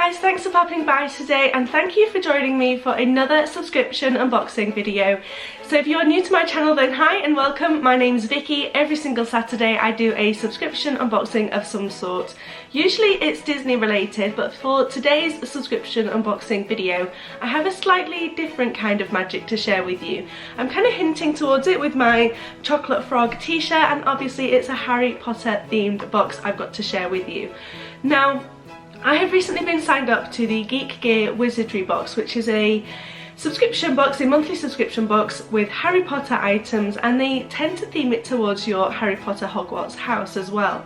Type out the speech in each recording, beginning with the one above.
guys, thanks for popping by today and thank you for joining me for another subscription unboxing video. So if you are new to my channel then hi and welcome. My name's Vicky. Every single Saturday I do a subscription unboxing of some sort. Usually it's Disney related, but for today's subscription unboxing video I have a slightly different kind of magic to share with you. I'm kind of hinting towards it with my chocolate frog t-shirt, and obviously it's a Harry Potter themed box I've got to share with you. Now, I have recently been signed up to the Geek Gear Wizardry box, which is a subscription box, a monthly subscription box with Harry Potter items, and they tend to theme it towards your Harry Potter Hogwarts house as well.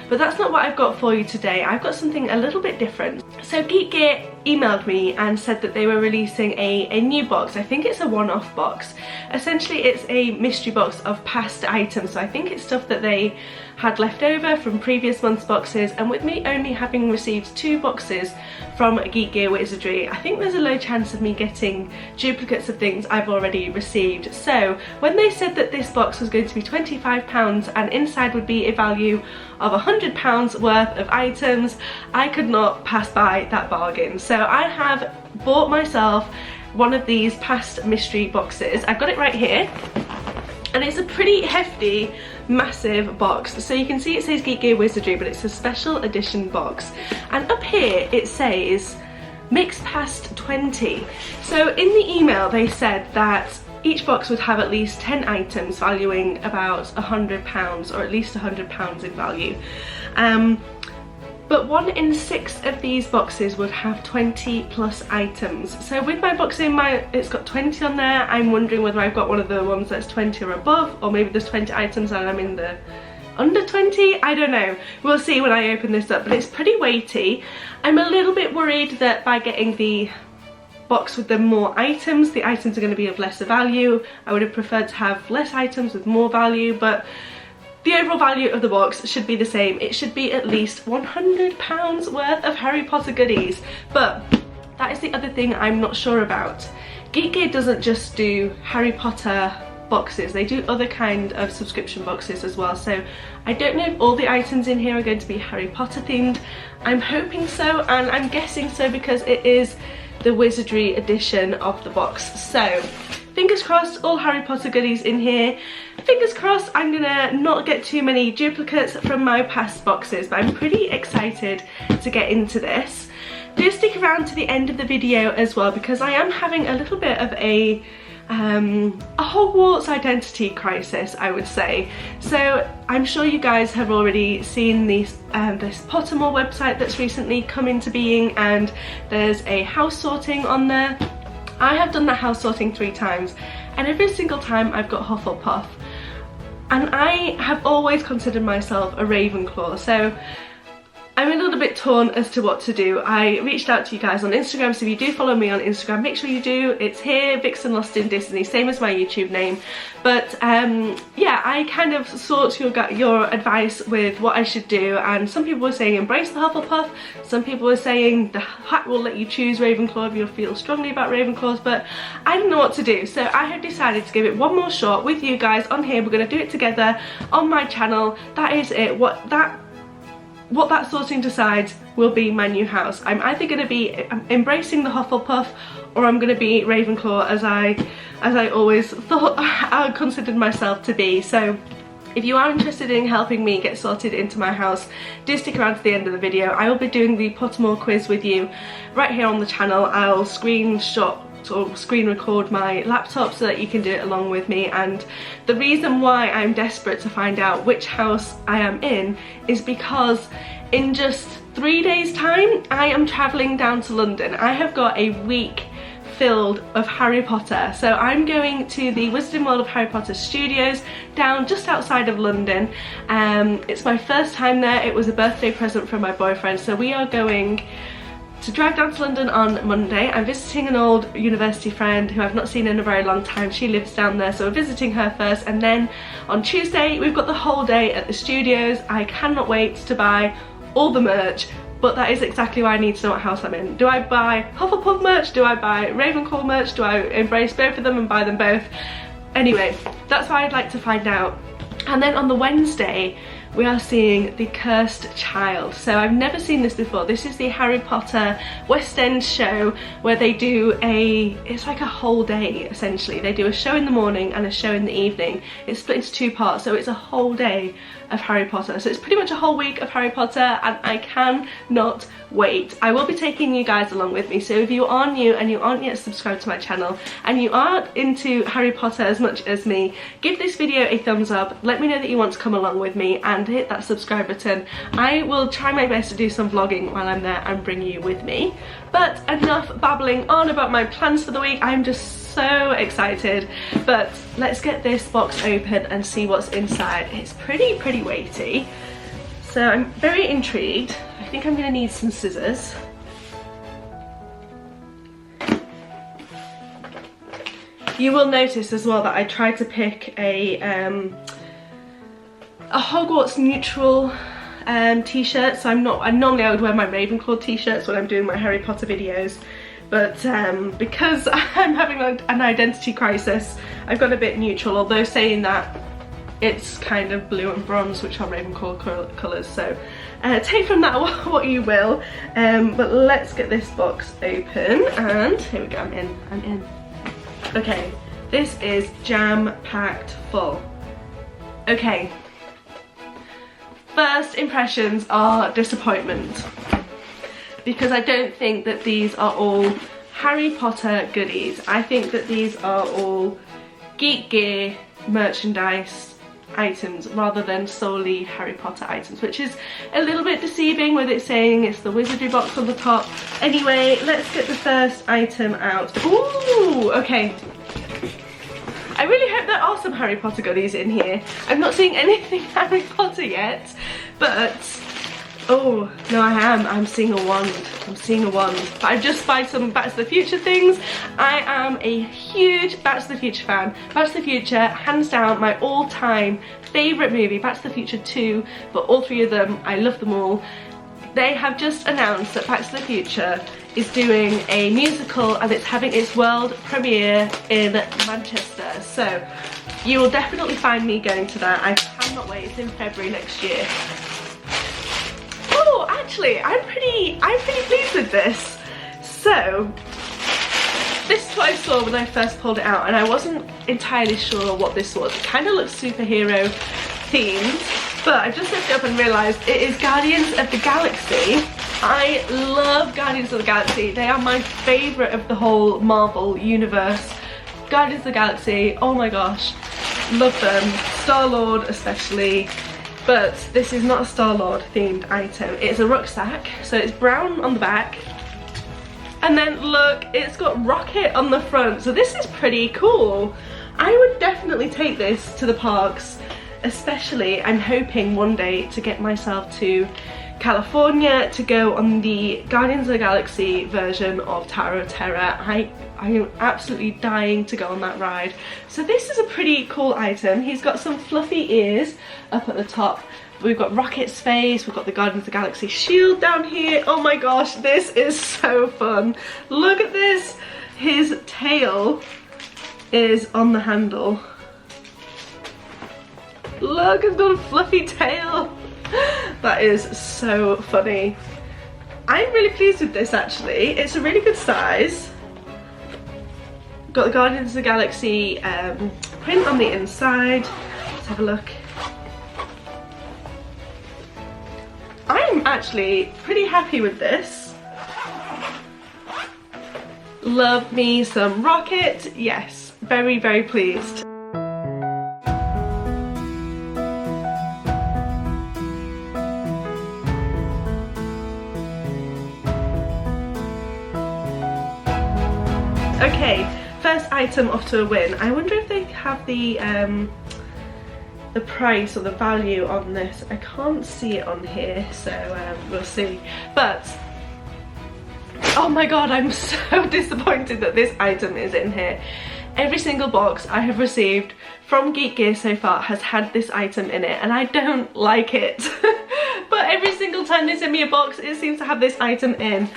But that's not what I've got for you today. I've got something a little bit different. So Geek Gear emailed me and said that they were releasing a new box. I think it's a one-off box. Essentially it's a mystery box of past items, so I think it's stuff that they had left over from previous month's boxes, and with me only having received 2 boxes from Geek Gear Wizardry, I think there's a low chance of me getting duplicates of things I've already received. So when they said that this box was going to be £25 and inside would be a value of £100 worth of items, I could not pass by that bargain. So I have bought myself one of these past mystery boxes. I've got it right here, and it's a pretty hefty, massive box. So you can see it says Geek Gear Wizardry, but it's a special edition box. And up here it says Mix Past 20. So in the email they said that each box would have at least 10 items valuing about £100, or at least £100 in value. But 1 in 6 of these boxes would have 20 plus items. So with my box it's got 20 on there. I'm wondering whether I've got one of the ones that's 20 or above, or maybe there's 20 items and I'm in the under 20, I don't know. We'll see when I open this up, but it's pretty weighty. I'm a little bit worried that by getting the box with the more items, the items are going to be of lesser value. I would have preferred to have less items with more value, but the overall value of the box should be the same. It should be at least £100 worth of Harry Potter goodies. But that is the other thing I'm not sure about. Geek Gear doesn't just do Harry Potter boxes, they do other kind of subscription boxes as well. So I don't know if all the items in here are going to be Harry Potter themed. I'm hoping so, and I'm guessing so because it is the Wizardry edition of the box. So fingers crossed, all Harry Potter goodies in here. Fingers crossed I'm gonna not get too many duplicates from my past boxes, but I'm pretty excited to get into this. Do stick around to the end of the video as well, because I am having a little bit of a Hogwarts identity crisis, I would say. So I'm sure you guys have already seen this Pottermore website that's recently come into being, and there's a house sorting on there. I have done that house sorting 3 times, and every single time I've got Hufflepuff, and I have always considered myself a Ravenclaw, so I'm a little bit torn as to what to do. I reached out to you guys on Instagram, so if you do follow me on Instagram, make sure you do. It's here, Vixen Lost in Disney, same as my YouTube name. But yeah, I kind of sought your advice with what I should do, and some people were saying embrace the Hufflepuff, some people were saying the hat will let you choose Ravenclaw if you feel strongly about Ravenclaws, but I didn't know what to do. So I have decided to give it one more shot with you guys on here. We're going to do it together on my channel. That is it. What that sorting decides will be my new house. I'm either going to be embracing the Hufflepuff, or I'm going to be Ravenclaw, as I always thought I considered myself to be. So if you are interested in helping me get sorted into my house, do stick around to the end of the video. I will be doing the Pottermore quiz with you right here on the channel. I'll screenshot or screen record my laptop so that you can do it along with me. And the reason why I'm desperate to find out which house I am in is because in just 3 days time I am travelling down to London. I have got a week filled of Harry Potter, so I'm going to the Wizarding World of Harry Potter Studios down just outside of London. It's my first time there. It was a birthday present from my boyfriend, so we are going to drive down to London on Monday. I'm visiting an old university friend who I've not seen in a very long time. She lives down there, so we're visiting her first, and then on Tuesday we've got the whole day at the studios. I cannot wait to buy all the merch, but that is exactly why I need to know what house I'm in. Do I buy Hufflepuff merch? Do I buy Ravenclaw merch? Do I embrace both of them and buy them both? Anyway, that's why I'd like to find out. And then on the Wednesday we are seeing The Cursed Child. So I've never seen this before. This is the Harry Potter West End show where they do it's like a whole day essentially. They do a show in the morning and a show in the evening. It's split into 2 parts, so it's a whole day of Harry Potter. So it's pretty much a whole week of Harry Potter and I cannot wait. I will be taking you guys along with me, so if you are new and you aren't yet subscribed to my channel and you aren't into Harry Potter as much as me, give this video a thumbs up, let me know that you want to come along with me and hit that subscribe button. I will try my best to do some vlogging while I'm there and bring you with me. But enough babbling on about my plans for the week. I'm just so excited, but let's get this box open and see what's inside. It's pretty weighty, so I'm very intrigued. I think I'm gonna need some scissors. You will notice as well that I tried to pick a Hogwarts neutral t-shirt. So normally I would wear my Ravenclaw t-shirts when I'm doing my Harry Potter videos, but because I'm having an identity crisis, I've gone a bit neutral, although saying that it's kind of blue and bronze, which are Ravenclaw colours, so take from that what you will. But let's get this box open, and here we go, I'm in. Okay, this is jam-packed full. Okay, first impressions are disappointment, because I don't think that these are all Harry Potter goodies. I think that these are all Geek Gear merchandise items rather than solely Harry Potter items, which is a little bit deceiving with it saying it's the wizardry box on the top. Anyway, let's get the first item out. Ooh, okay. I really hope there are some Harry Potter goodies in here. I'm not seeing anything Harry Potter yet, but oh no, I am. I'm seeing a wand. I'm seeing a wand. But I've just spied some Back to the Future things. I am a huge Back to the Future fan. Back to the Future, hands down, my all-time favourite movie. Back to the Future 2, but all 3 of them, I love them all. They have just announced that Back to the Future is doing a musical and it's having its world premiere in Manchester. So you will definitely find me going to that. I cannot wait. It's in February next year. Oh, actually, I'm pretty pleased with this. So this is what I saw when I first pulled it out, and I wasn't entirely sure what this was. It kind of looks superhero themed, but I just looked it up and realised it is Guardians of the Galaxy. I love Guardians of the Galaxy. They are my favourite of the whole Marvel universe. Guardians of the Galaxy, oh my gosh, love them. Star-Lord especially. But this is not a Star-Lord themed item. It's a rucksack, so it's brown on the back. And then look, it's got Rocket on the front, so this is pretty cool. I would definitely take this to the parks, especially I'm hoping one day to get myself to California to go on the Guardians of the Galaxy version of Tower of Terror. I am absolutely dying to go on that ride. So this is a pretty cool item. He's got some fluffy ears up at the top. We've got Rocket's face, we've got the Guardians of the Galaxy shield down here. Oh my gosh, this is so fun. Look at this. His tail is on the handle. Look, it's got a fluffy tail. That is so funny. I'm really pleased with this actually. It's a really good size. Got the Guardians of the Galaxy print on the inside. Let's have a look. I'm actually pretty happy with this. Love me some Rocket. Yes, very, very pleased. Okay, first item off to a win. I wonder if they have the price or the value on this. I can't see it on here, so we'll see. But oh my god, I'm so disappointed that this item is in here. Every single box I have received from Geek Gear so far has had this item in it, and I don't like it. But every single time they send me a box, it seems to have this item in.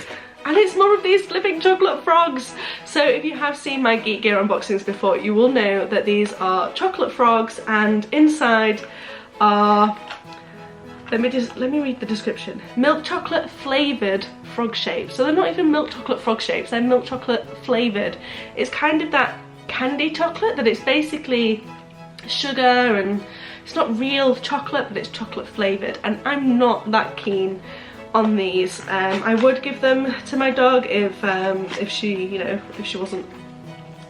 And it's more of these flipping chocolate frogs. So if you have seen my Geek Gear unboxings before, you will know that these are chocolate frogs, and inside are let me read the description. Milk chocolate flavoured frog shapes. So they're not even milk chocolate frog shapes, they're milk chocolate flavoured. It's kind of that candy chocolate that it's basically sugar, and it's not real chocolate, but it's chocolate flavoured, and I'm not that keen on these. I would give them to my dog if she, you know, if she wasn't,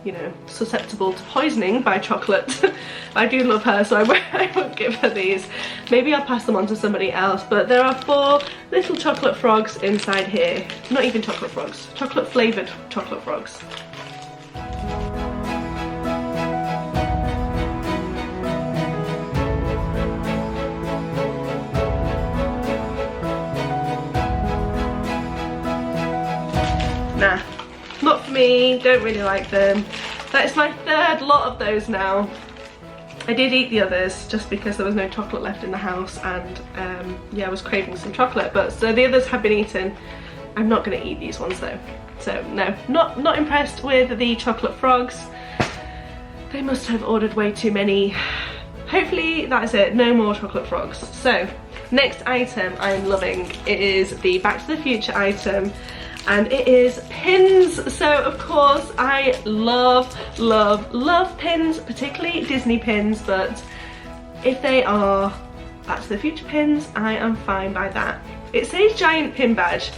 you know, susceptible to poisoning by chocolate. I do love her, so I won't give her these. Maybe I'll pass them on to somebody else, but there are 4 little chocolate frogs inside here. Not even chocolate frogs, chocolate flavoured chocolate frogs. Nah, not for me, don't really like them. That is my 3rd lot of those now. I did eat the others just because there was no chocolate left in the house, and yeah, I was craving some chocolate, but so the others have been eaten. I'm not going to eat these ones though. So no, not impressed with the chocolate frogs. They must have ordered way too many. Hopefully that's it, no more chocolate frogs. So next item I'm loving is the Back to the Future item, and it is pins. So of course I love pins, particularly Disney pins, but if they are Back to the Future pins, I am fine by that. It says giant pin badge.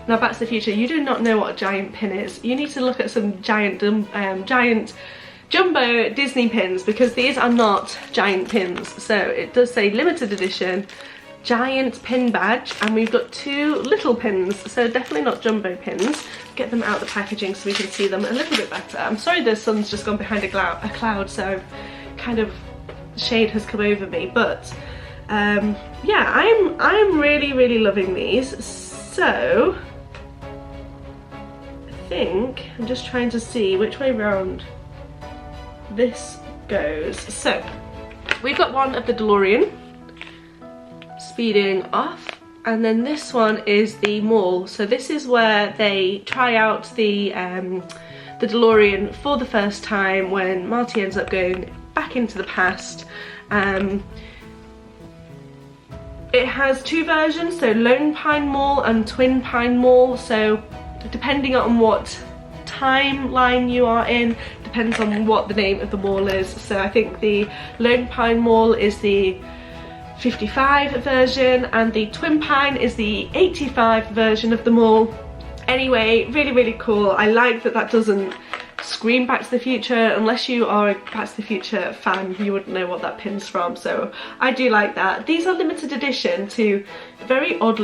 Now Back to the Future, you do not know what a giant pin is. You need to look at some giant jumbo Disney pins, because these are not giant pins. So it does say limited edition giant pin badge, and we've got 2 little pins, so definitely not jumbo pins. Get them out of the packaging so we can see them a little bit better. I'm sorry the sun's just gone behind a cloud, so kind of shade has come over me, but yeah, I'm really loving these. So I think I'm just trying to see which way round this goes. So we've got one of the DeLorean speeding off, and then this one is the mall. So this is where they try out the DeLorean for the first time when Marty ends up going back into the past. It has 2 versions, so Lone Pine Mall and Twin Pine Mall. So depending on what timeline you are in, depends on what the name of the mall is. So I think the Lone Pine Mall is the 55 version, and the Twin Pine is the 85 version of the mall. Anyway, really cool. I like that doesn't scream Back to the Future. Unless you are a Back to the Future fan, you wouldn't know what that pin's from, so I do like that. These are limited edition to a very odd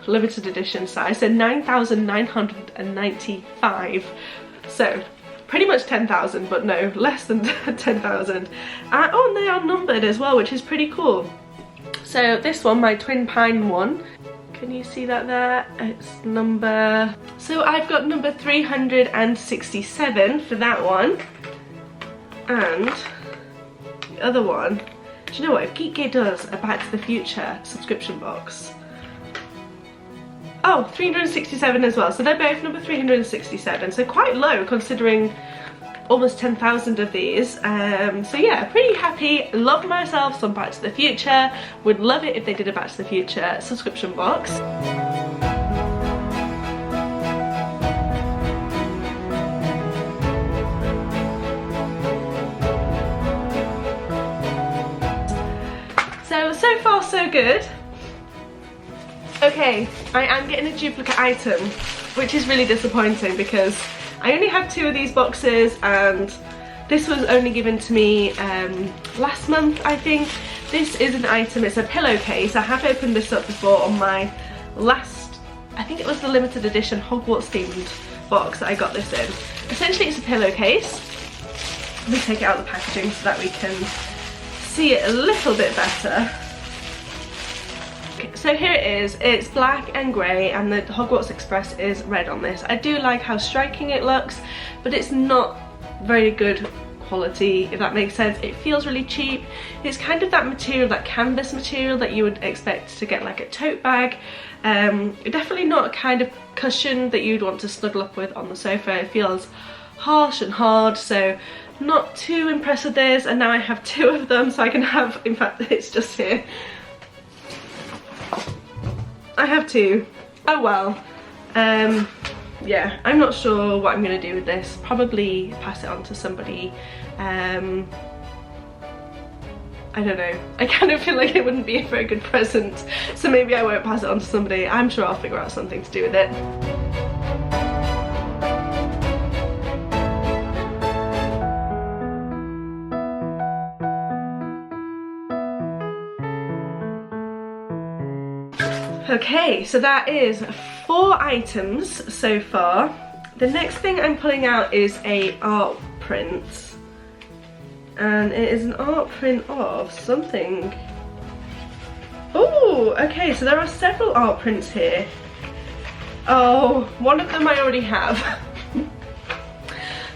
limited edition size, so 9,995. So pretty much 10,000, but no, less than 10,000. Oh, and they are numbered as well, which is pretty cool. So this one, my Twin Pine one, can you see that there? It's number... So I've got number 367 for that one. And the other one, do you know what? If Geek Gear does a Back to the Future subscription box... Oh, 367 as well. So they're both number 367. So quite low considering almost 10,000 of these. So yeah, pretty happy. Love myself some Back to the Future. Would love it if they did a Back to the Future subscription box. So far so good. Okay, I am getting a duplicate item, which is really disappointing because I only have 2 of these boxes, and this was only given to me last month, I think. This is an item, it's a pillowcase. I have opened this up before on my last, I think it was the limited edition Hogwarts themed box that I got this in. Essentially it's a pillowcase. Let me take it out of the packaging so that we can see it a little bit better. So here it is, it's black and grey, and the Hogwarts Express is red on this. I do like how striking it looks, but it's not very good quality, if that makes sense. It feels really cheap. It's kind of that material, that canvas material that you would expect to get like a tote bag. Definitely not a kind of cushion that you'd want to snuggle up with on the sofa. It feels harsh and hard, so not too impressed with this, and now I have 2 of them, so I can have, in fact it's just here, I have 2. Oh well. Yeah, I'm not sure what I'm going to do with this. Probably pass it on to somebody. I don't know. I kind of feel like it wouldn't be a very good present, so maybe I won't pass it on to somebody. I'm sure I'll figure out something to do with it. Okay, so that is 4 items so far. The next thing I'm pulling out is a art print. And it is an art print of something. Oh, okay, so there are several art prints here. Oh, one of them I already have.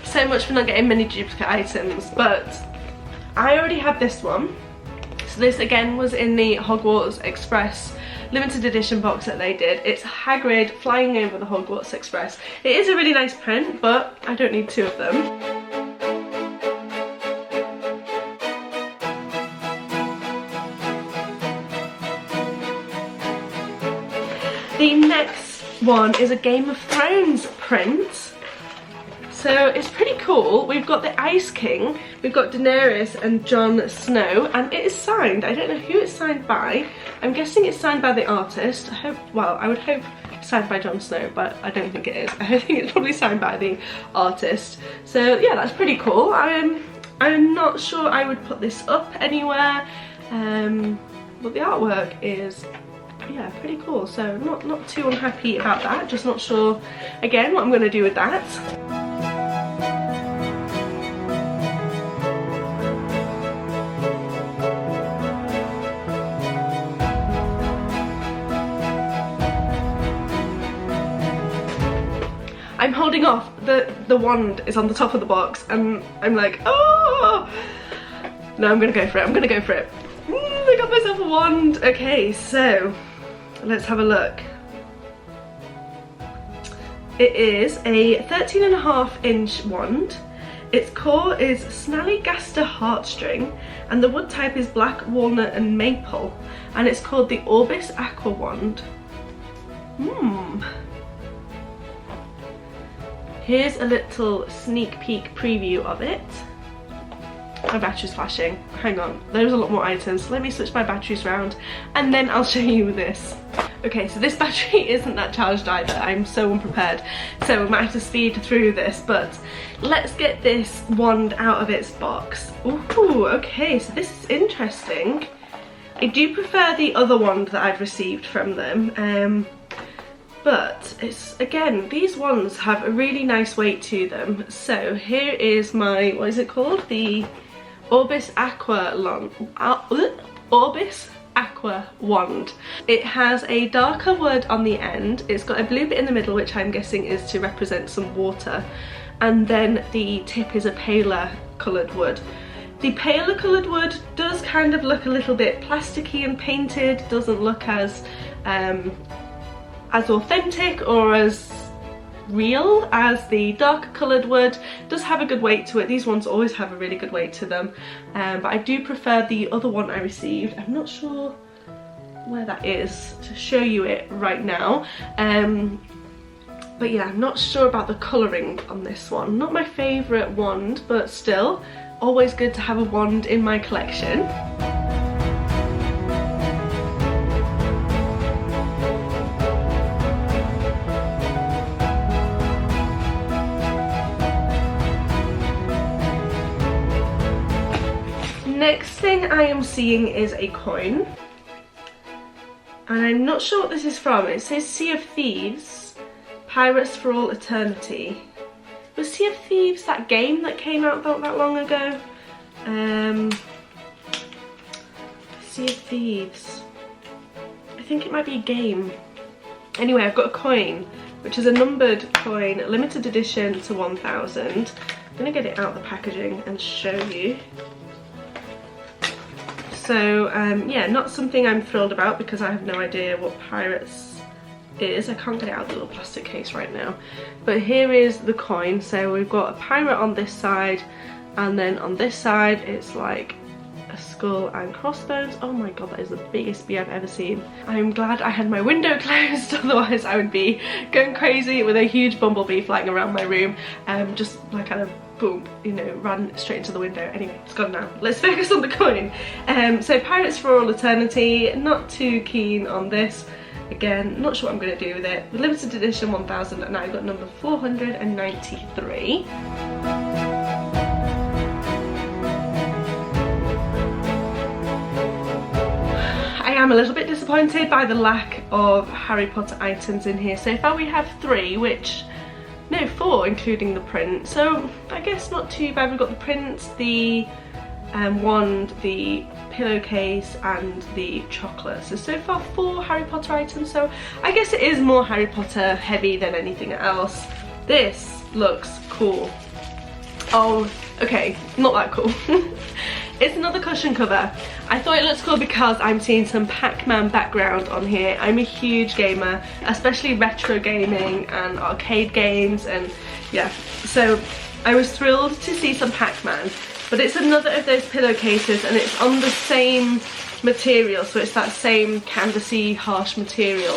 So much for not getting many duplicate items, but I already have this one. So this again was in the Hogwarts Express limited edition box that they did. It's Hagrid flying over the Hogwarts Express. It is a really nice print, but I don't need 2 of them. The next one is a Game of Thrones print. So it's pretty cool. We've got the Ice King, we've got Daenerys and Jon Snow, and it is signed. I don't know who it's signed by. I'm guessing it's signed by the artist. I would hope it's signed by Jon Snow, but I don't think it is. I think it's probably signed by the artist. So yeah, that's pretty cool. I'm not sure I would put this up anywhere, but the artwork is, yeah, pretty cool. So not too unhappy about that. Just not sure again what I'm going to do with that. I'm holding off. The wand is on the top of the box and I'm like, oh no, I'm gonna go for it. I'm gonna go for it. I got myself a wand. Okay, so let's have a look. It is a 13.5-inch wand. Its core is Snallygaster heartstring and the wood type is black walnut and maple, and it's called the Orbis Aqua wand. Here's a little sneak peek preview of it. My battery's flashing. Hang on, there's a lot more items. Let me switch my batteries around and then I'll show you this. Okay, so this battery isn't that charged either. I'm so unprepared. So we might have to speed through this, but let's get this wand out of its box. Ooh, okay, so this is interesting. I do prefer the other wand that I've received from them. But it's, again, these wands have a really nice weight to them. So here is my, what is it called? The Orbis Aqua wand. It has a darker wood on the end. It's got a blue bit in the middle, which I'm guessing is to represent some water. And then the tip is a paler coloured wood. The paler coloured wood does kind of look a little bit plasticky and painted. Doesn't look as authentic or as real as the darker coloured wood. Does have a good weight to it. These ones always have a really good weight to them, but I do prefer the other one I received. I'm not sure where that is to show you it right now, but yeah, I'm not sure about the colouring on this one. Not my favourite wand, but still always good to have a wand in my collection. Next thing I am seeing is a coin, and I'm not sure what this is from. It says Sea of Thieves, Pirates for All Eternity. Was Sea of Thieves that game that came out not that long ago? Sea of Thieves. I think it might be a game. Anyway, I've got a coin, which is a numbered coin, limited edition to 1000. I'm gonna get it out of the packaging and show you. So yeah, not something I'm thrilled about because I have no idea what Pirates is. I can't get it out of the little plastic case right now. But here is the coin. So we've got a pirate on this side and then on this side it's like a skull and crossbones. Oh my god, that is the biggest bee I've ever seen. I'm glad I had my window closed, otherwise I would be going crazy with a huge bumblebee flying around my room. Just like kind of boom, you know, ran straight into the window. Anyway, it's gone now. Let's focus on the coin. So Pirates for All Eternity, not too keen on this. Again, not sure what I'm going to do with it. The limited edition 1000, and I got number 493. I am a little bit disappointed by the lack of Harry Potter items in here. So far we have 3, which, no, 4 including the print. So I guess not too bad. We've got the prints, the wand, the pillowcase and the chocolate. So far 4 Harry Potter items, so I guess it is more Harry Potter heavy than anything else. This looks cool. Oh, okay, not that cool. It's another cushion cover. I thought it looks cool because I'm seeing some Pac-Man background on here. I'm a huge gamer, especially retro gaming and arcade games, and yeah, so I was thrilled to see some Pac-Man. But it's another of those pillowcases, and it's on the same material, so it's that same canvasy, harsh material.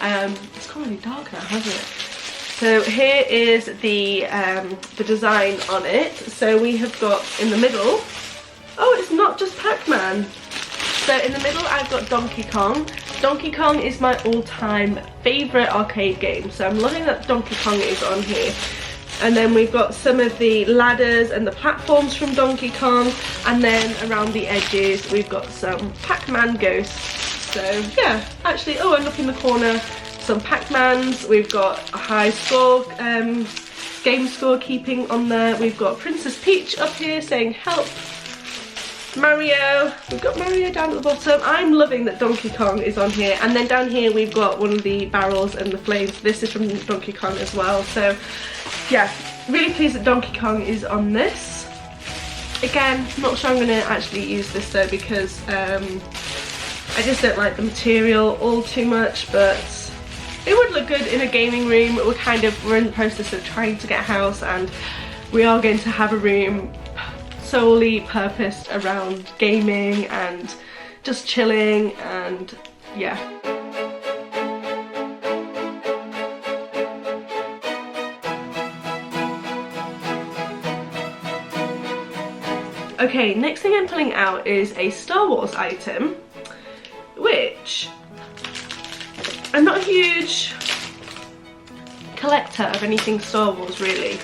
It's gone really dark now, hasn't it? So here is the design on it. So we have got in the middle, oh, it's not just Pac-Man. So in the middle I've got Donkey Kong. Donkey Kong is my all-time favourite arcade game, so I'm loving that Donkey Kong is on here. And then we've got some of the ladders and the platforms from Donkey Kong, and then around the edges we've got some Pac-Man ghosts. So yeah, actually, oh, and up in the corner some Pac-Mans. We've got a high score, game score keeping on there. We've got Princess Peach up here saying help. Mario, we've got Mario down at the bottom. I'm loving that Donkey Kong is on here, and then down here we've got one of the barrels and the flames. This is from Donkey Kong as well, so yeah, really pleased that Donkey Kong is on this. Again, not sure I'm going to actually use this though, because I just don't like the material all too much, but it would look good in a gaming room. We're in the process of trying to get a house, and we are going to have a room solely purposed around gaming and just chilling, and yeah. Okay, next thing I'm pulling out is a Star Wars item, which I'm not a huge collector of anything Star Wars really.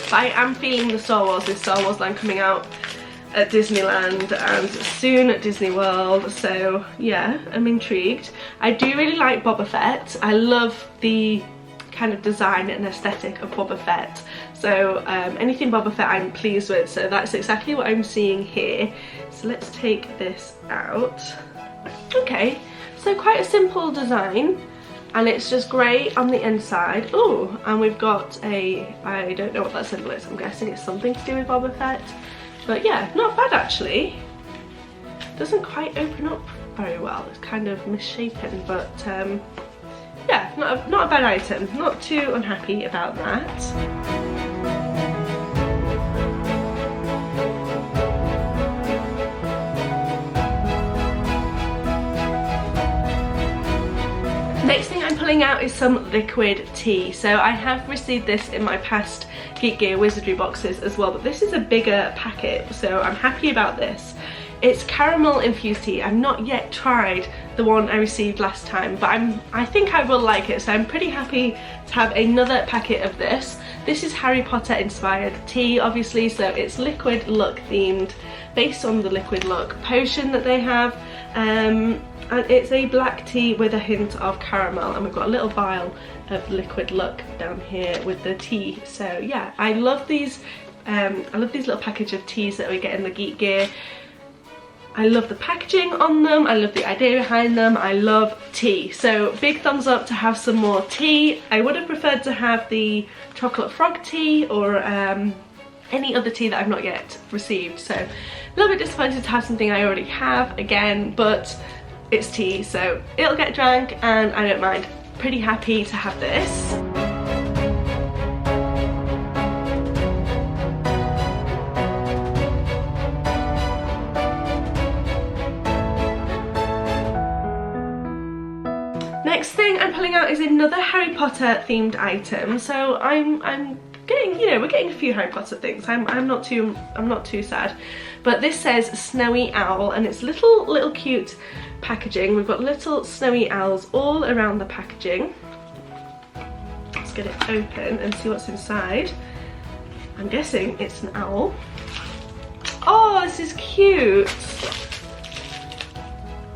But I am feeling the Star Wars line coming out at Disneyland and soon at Disney World, so yeah, I'm intrigued. I do really like Boba Fett. I love the kind of design and aesthetic of Boba Fett, so anything Boba Fett I'm pleased with, so that's exactly what I'm seeing here. So let's take this out. Okay, so quite a simple design, and it's just grey on the inside. Oh, and we've got a, I don't know what that symbol is, I'm guessing it's something to do with Boba Fett. But yeah, not bad actually. Doesn't quite open up very well, it's kind of misshapen, but yeah, not a bad item. Not too unhappy about that. Next thing I'm pulling out is some liquid tea. So I have received this in my past Geek Gear Wizardry boxes as well, but this is a bigger packet, so I'm happy about this. It's caramel infused tea. I've not yet tried the one I received last time, but I think I will like it, so I'm pretty happy to have another packet of this. This is Harry Potter inspired tea, obviously, so it's Liquid Luck themed, based on the Liquid Luck potion that they have. And it's a black tea with a hint of caramel, and we've got a little vial of Liquid Luck down here with the tea. So yeah, I love these little package of teas that we get in the Geek Gear. I love the packaging on them, I love the idea behind them, I love tea. So big thumbs up to have some more tea. I would have preferred to have the chocolate frog tea or any other tea that I've not yet received. So a little bit disappointed to have something I already have again, but it's tea, so it'll get drank and I don't mind. Pretty happy to have this. next thing I'm pulling out is another Harry Potter themed item. So I'm getting, you know, we're getting a few Harry Potter things. I'm not too sad. But this says Snowy Owl, and it's little cute packaging. We've got little snowy owls all around the packaging. Let's get it open and see what's inside. I'm guessing it's an owl. Oh, this is cute.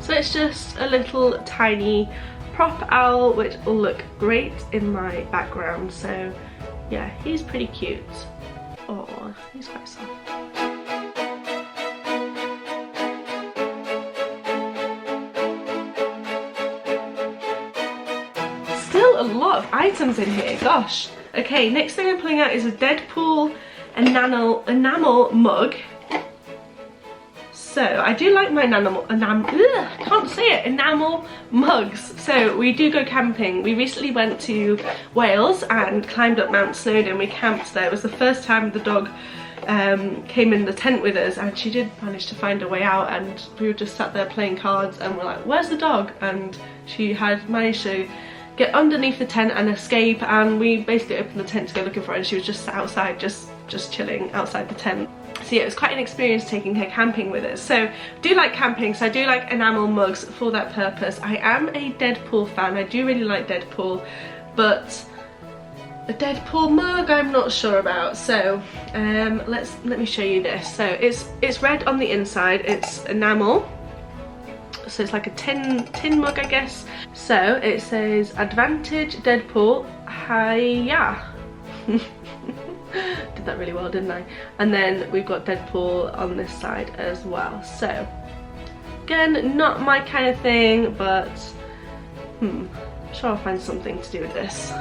So it's just a little tiny prop owl, which will look great in my background. So yeah, he's pretty cute. Oh, he's quite soft. Still a lot of items in here, gosh. Okay, next thing I'm pulling out is a Deadpool enamel mug. So I do like my enamel mugs. So we do go camping. We recently went to Wales and climbed up Mount Snowdon. We camped there. It was the first time the dog came in the tent with us, and she did manage to find a way out, and we were just sat there playing cards and we're like, where's the dog? And she had managed to get underneath the tent and escape, and we basically opened the tent to go looking for her, and she was just outside, just chilling outside the tent. So yeah, it was quite an experience taking her camping with us. So I do like camping, so I do like enamel mugs for that purpose. I am a Deadpool fan. I do really like Deadpool, but a Deadpool mug I'm not sure about. So let me show you this. So it's red on the inside. It's enamel. So it's like a tin mug, I guess. So it says Advantage Deadpool Hiya. Did that really well, didn't I? And then we've got Deadpool on this side as well. So again, not my kind of thing, but I'm sure I'll find something to do with this.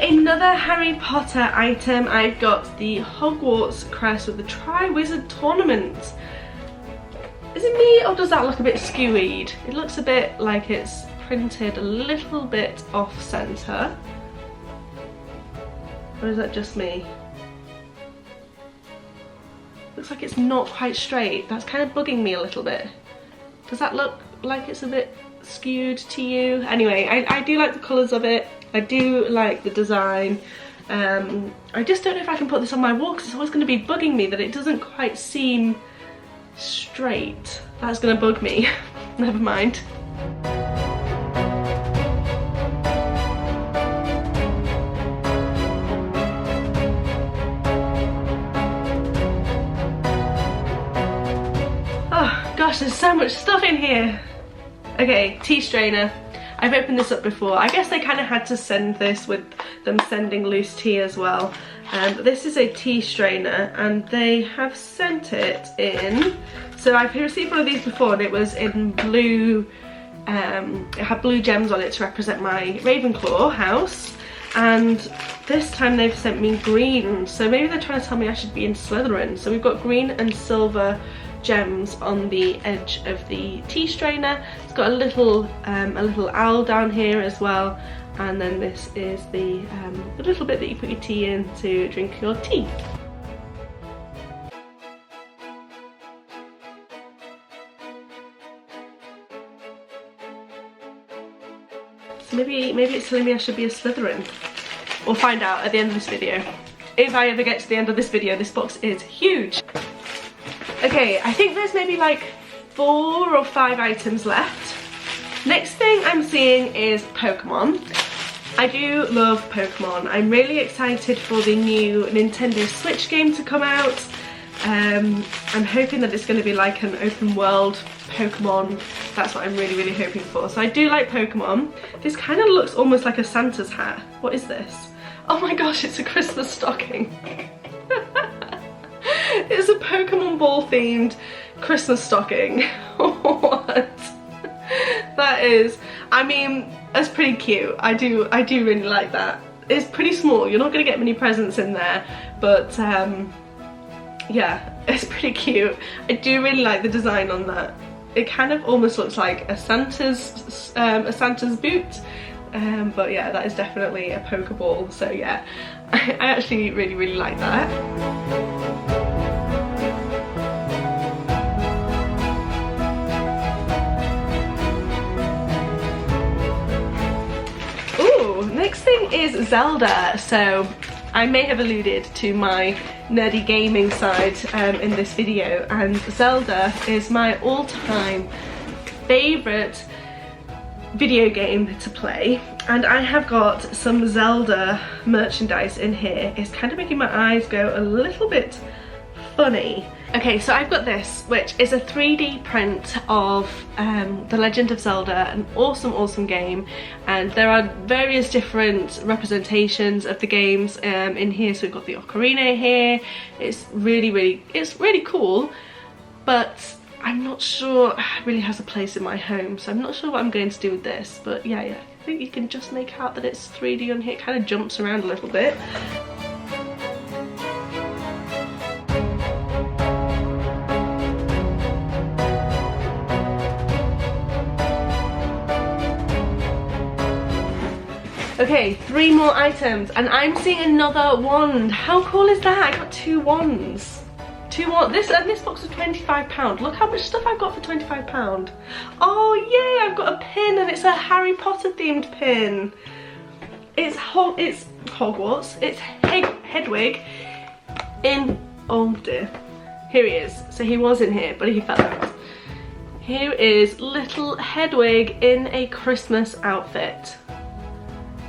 Another Harry Potter item. I've got the Hogwarts crest with the Tri-Wizard Tournament. Is it me, or does that look a bit skewied? It looks a bit like it's printed a little bit off centre. Or is that just me? Looks like it's not quite straight. That's kind of bugging me a little bit. Does that look like it's a bit skewed to you? Anyway, I do like the colours of it. I do like the design. I just don't know if I can put this on my wall, because it's always going to be bugging me that it doesn't quite seem straight. That's going to bug me. Never mind. Oh gosh, there's so much stuff in here. Okay, tea strainer. I've opened this up before. I guess they kind of had to send this with them sending loose tea as well. But this is a tea strainer, and they have sent it in. So I've received one of these before, and it was in blue. It had blue gems on it to represent my Ravenclaw house. And this time they've sent me green. So maybe they're trying to tell me I should be in Slytherin. So we've got green and silver gems on the edge of the tea strainer. It's got a little owl down here as well, and then this is the little bit that you put your tea in to drink your tea. So maybe it's telling me I should be a Slytherin. We'll find out at the end of this video. If I ever get to the end of this video. This box is huge. Okay, I think there's maybe like 4 or 5 items left. Next thing I'm seeing is Pokemon. I do love Pokemon. I'm really excited for the new Nintendo Switch game to come out. I'm hoping that it's going to be like an open world Pokemon. That's what I'm really hoping for. So I do like Pokemon. This kind of looks almost like a Santa's hat. What is this? Oh my gosh, it's a Christmas stocking. It's a Pokemon ball themed Christmas stocking. What? That is, I mean, that's pretty cute. I do really like that. It's pretty small. You're not gonna get many presents in there, but yeah, it's pretty cute. I do really like the design on that. It kind of almost looks like a Santa's boot. but yeah, that is definitely a Pokeball, so yeah, I actually really like that. Ooh, next thing is Zelda. So I may have alluded to my nerdy gaming side in this video, and Zelda is my all-time favourite video game to play, and I have got some Zelda merchandise in here. It's kind of making my eyes go a little bit funny. Okay, so I've got this, which is a 3D print of The Legend of Zelda, an awesome game, and there are various different representations of the games in here. So we've got the ocarina here. It's really cool, but I'm not sure it really has a place in my home, so I'm not sure what I'm going to do with this. But yeah, I think you can just make out that it's 3D on here. It kind of jumps around a little bit. Okay, 3 more items, and I'm seeing another wand. How cool is that? I got 2 wands. This box was £25. Look how much stuff I've got for £25. Oh yeah, I've got a pin, and it's a Harry Potter themed pin. It's Hogwarts. It's Hedwig in, oh dear, here he is. So he was in here, but he fell out. Here is little Hedwig in a Christmas outfit.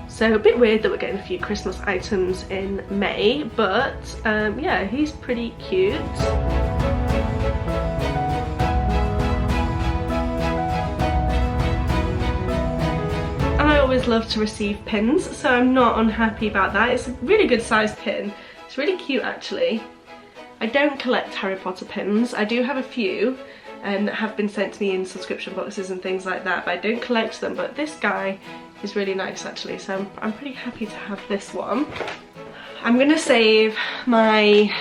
So a bit weird that we're getting a few Christmas items in May, but yeah, he's pretty cute. I always love to receive pins, so I'm not unhappy about that. It's a really good sized pin. It's really cute actually. I don't collect Harry Potter pins. I do have a few and have been sent to me in subscription boxes and things like that, but I don't collect them. But this guy is really nice actually, so I'm pretty happy to have this one. I'm gonna save my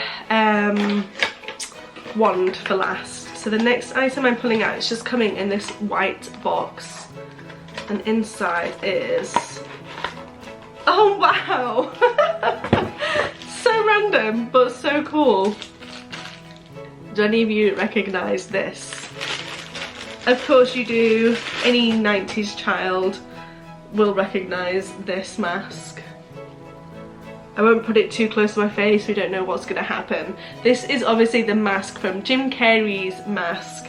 wand for last. So the next item I'm pulling out is just coming in this white box, and inside is, oh wow, so random but so cool. Do any of you recognise this? Of course you do. Any 90s child will recognise this mask. I won't put it too close to my face, we don't know what's going to happen. This is obviously the mask from Jim Carrey's Mask,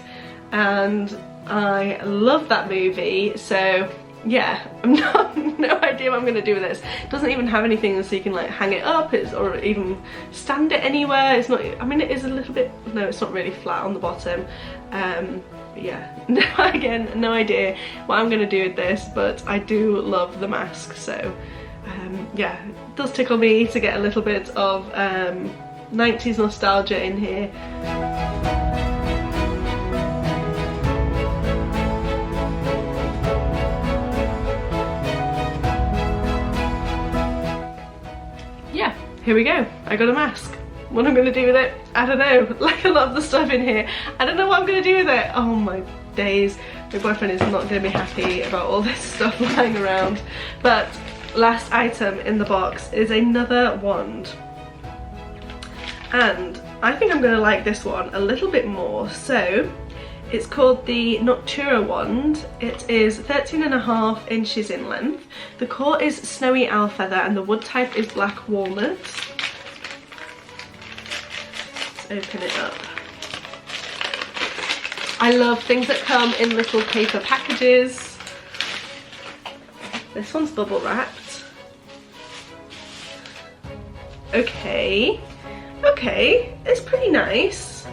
and I love that movie, so yeah, no idea what I'm going to do with this. It doesn't even have anything so you can like hang it up or even stand it anywhere. It's not, I mean it is a little bit, no it's not really flat on the bottom. But yeah, again, no idea what I'm going to do with this, but I do love the mask, so yeah, it does tickle me to get a little bit of 90s nostalgia in here. Yeah, here we go. I got a mask. What I'm going to do with it, I don't know. Like a lot of the stuff in here, I don't know what I'm going to do with it. Oh my days. My boyfriend is not going to be happy about all this stuff lying around. But last item in the box is another wand. And I think I'm going to like this one a little bit more. So it's called the Noctura wand. It is 13.5 inches in length. The core is snowy owl feather and the wood type is black walnut. Let's open it up. I love things that come in little paper packages. This one's bubble wrapped. Okay, it's pretty nice.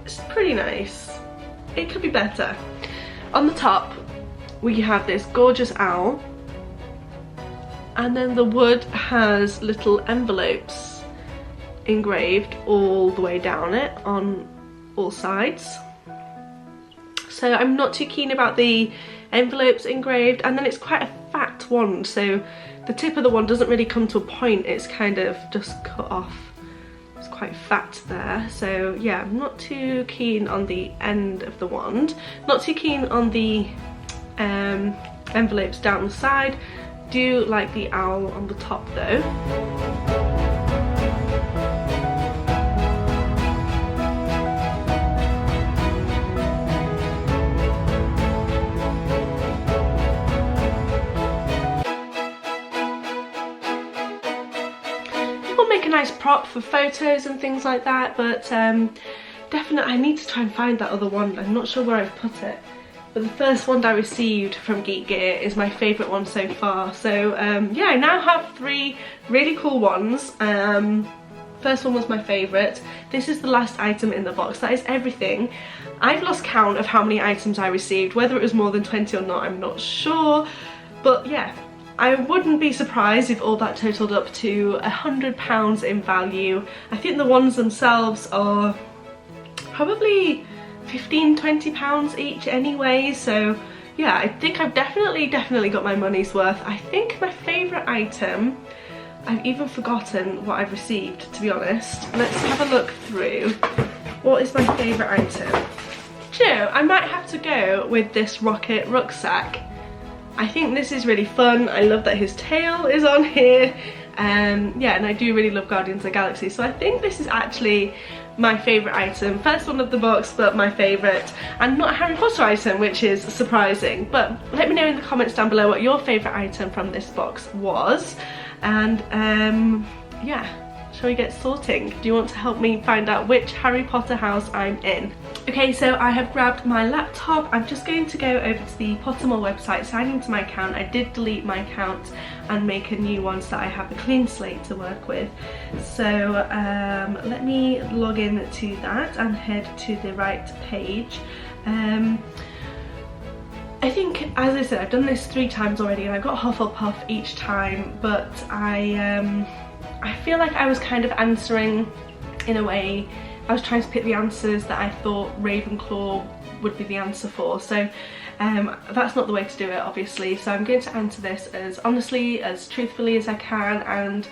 It's pretty nice. It could be better. On the top, we have this gorgeous owl, and then the wood has little envelopes engraved all the way down it on all sides. So I'm not too keen about the envelopes engraved, and then it's quite a fat wand, so the tip of the wand doesn't really come to a point, it's kind of just cut off. It's quite fat there, so yeah, I'm not too keen on the end of the wand. Not too keen on the envelopes down the side. Do like the owl on the top though. Make a nice prop for photos and things like that, but definitely I need to try and find that other wand. I'm not sure where I've put it, but the first wand I received from Geek Gear is my favourite one so far. So yeah, I now have 3 really cool ones. First one was my favourite. This is the last item in the box. That is everything. I've lost count of how many items I received. Whether it was more than 20 or not, I'm not sure, but yeah, I wouldn't be surprised if all that totaled up to £100 in value. I think the ones themselves are probably £15–20 each anyway, so yeah, I think I've definitely got my money's worth. I think my favourite item, I've even forgotten what I've received, to be honest. Let's have a look through. What is my favourite item? Do you know, I might have to go with this rocket rucksack. I think this is really fun. I love that his tail is on here. Yeah, and I do really love Guardians of the Galaxy, so I think this is actually my favourite item. First one of the box, but my favourite, and not a Harry Potter item, which is surprising. But let me know in the comments down below what your favourite item from this box was, and yeah. Shall we get sorting? Do you want to help me find out which Harry Potter house I'm in? Okay, so I have grabbed my laptop. I'm just going to go over to the Pottermore website, sign into my account. I did delete my account and make a new one so that I have a clean slate to work with. So let me log in to that and head to the right page. I think, as I said, I've done this 3 times already and I got Hufflepuff each time, but I feel like I was kind of answering in a way. I was trying to pick the answers that I thought Ravenclaw would be the answer for, so that's not the way to do it, obviously. So I'm going to answer this as honestly, as truthfully as I can, and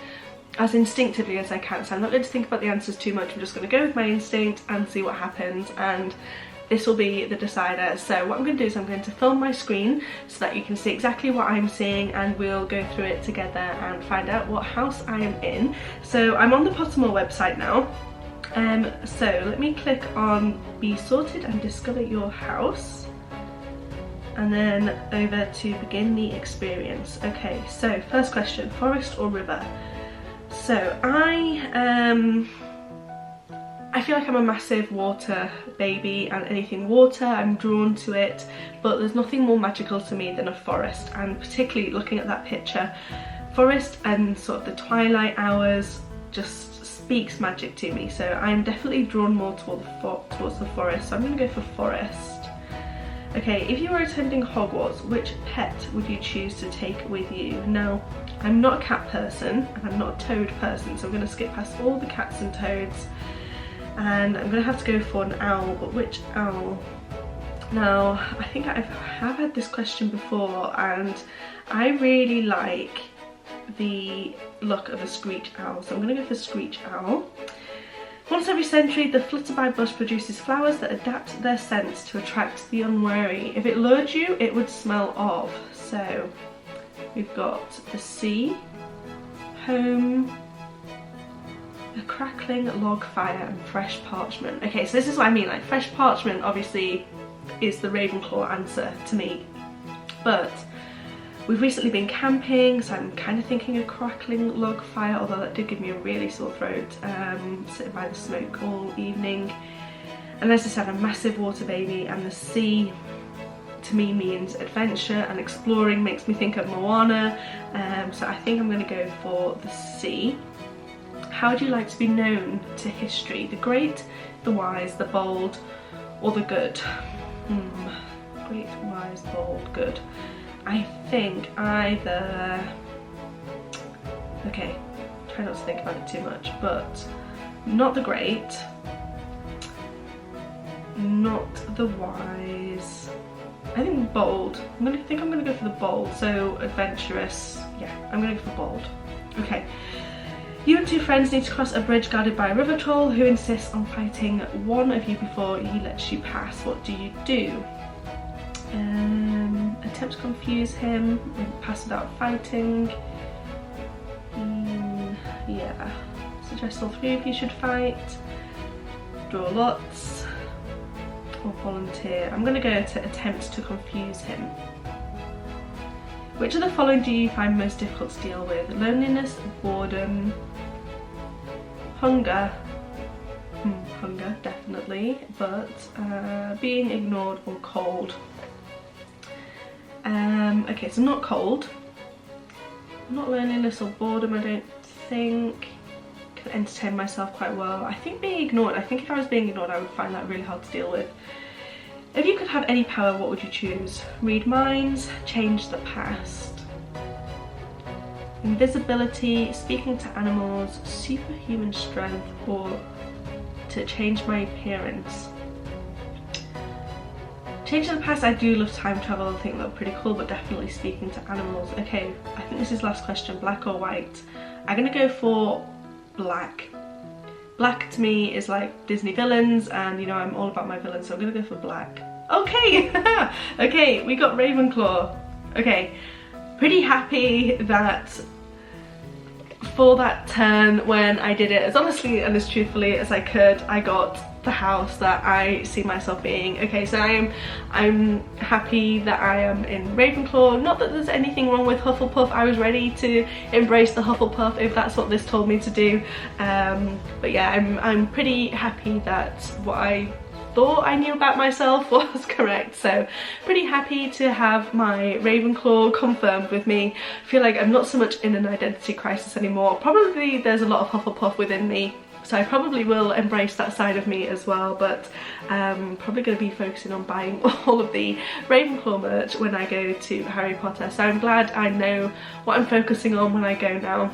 as instinctively as I can. So I'm not going to think about the answers too much. I'm just going to go with my instinct and see what happens, and this will be the decider. So what I'm going to do is I'm going to film my screen so that you can see exactly what I'm seeing, and we'll go through it together and find out what house I am in. So I'm on the Pottermore website now. So let me click on Be Sorted and Discover Your House, and then over to Begin the Experience. Okay, so first question, forest or river? So I feel like I'm a massive water baby, and anything water, I'm drawn to it, but there's nothing more magical to me than a forest, and particularly looking at that picture, forest and sort of the twilight hours just speaks magic to me, so I'm definitely drawn more towards the forest, so I'm going to go for forest. Okay, if you were attending Hogwarts, which pet would you choose to take with you? Now, I'm not a cat person and I'm not a toad person, so I'm going to skip past all the cats and toads, and I'm going to have to go for an owl, but which owl? Now, I think I have had this question before, and I really like the look of a screech owl, so I'm going to go for screech owl. Once every century, the flutterby bush produces flowers that adapt their scents to attract the unwary. If it lured you, it would smell of. So we've got the sea, home, a crackling log fire, and fresh parchment. Okay, so this is what I mean, like fresh parchment obviously is the Ravenclaw answer to me, but we've recently been camping, so I'm kind of thinking a crackling log fire, although that did give me a really sore throat sitting by the smoke all evening. And as I said, I'm a massive water baby, and the sea to me means adventure and exploring, makes me think of Moana, so I think I'm going to go for the sea. How would you like to be known to history? The great, the wise, the bold, or the good? Great, wise, bold, good. I think either, okay, try not to think about it too much, but not the great, not the wise, I think bold. I think I'm going to go for the bold, so adventurous, yeah, I'm going to go for bold. Okay, you and 2 friends need to cross a bridge guarded by a river troll who insists on fighting one of you before he lets you pass. What do you do? attempt to confuse him, maybe pass without fighting. Yeah, suggest all 3 of you should fight. Draw lots. Or volunteer. I'm going to go to attempt to confuse him. Which of the following do you find most difficult to deal with? Loneliness, boredom, hunger. Hunger, definitely, but being ignored or cold. Okay, so not cold. Not loneliness or boredom, I don't think. Can entertain myself quite well. I think being ignored, I think if I was being ignored I would find that really hard to deal with. If you could have any power, what would you choose? Read minds, change the past. Invisibility, speaking to animals, superhuman strength, or to change my appearance. Change to the past, I do love time travel, I think that's pretty cool, but definitely speaking to animals. Okay, I think this is last question, black or white? I'm gonna go for black. Black to me is like Disney villains, and you know I'm all about my villains, so I'm gonna go for black. Okay, okay, we got Ravenclaw. Okay, pretty happy that for that turn when I did it as honestly and as truthfully as I could, I got the house that I see myself being. Okay, so I'm happy that I am in Ravenclaw. Not that there's anything wrong with Hufflepuff. I was ready to embrace the Hufflepuff if that's what this told me to do. But yeah, I'm pretty happy that what I thought I knew about myself was correct. So pretty happy to have my Ravenclaw confirmed with me. I feel like I'm not so much in an identity crisis anymore. Probably there's a lot of Hufflepuff within me, so I probably will embrace that side of me as well, but probably going to be focusing on buying all of the Ravenclaw merch when I go to Harry Potter. So I'm glad I know what I'm focusing on when I go now.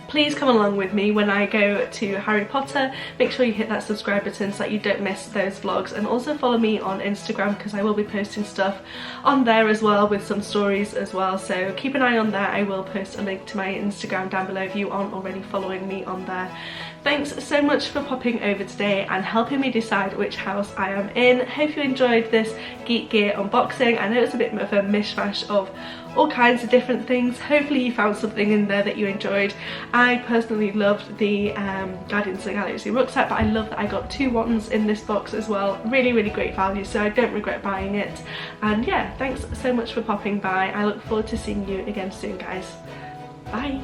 Please come along with me when I go to Harry Potter. Make sure you hit that subscribe button so that you don't miss those vlogs, and also follow me on Instagram because I will be posting stuff on there as well, with some stories as well, so keep an eye on there. I will post a link to my Instagram down below if you aren't already following me on there. Thanks so much for popping over today and helping me decide which house I am in. Hope you enjoyed this Geek Gear unboxing. I know it's a bit of a mishmash of all kinds of different things. Hopefully you found something in there that you enjoyed. I personally loved the Guardians of the Galaxy rucksack, but I love that I got 2 ones in this box as well. Really, really great value, so I don't regret buying it. And yeah, thanks so much for popping by. I look forward to seeing you again soon, guys. Bye.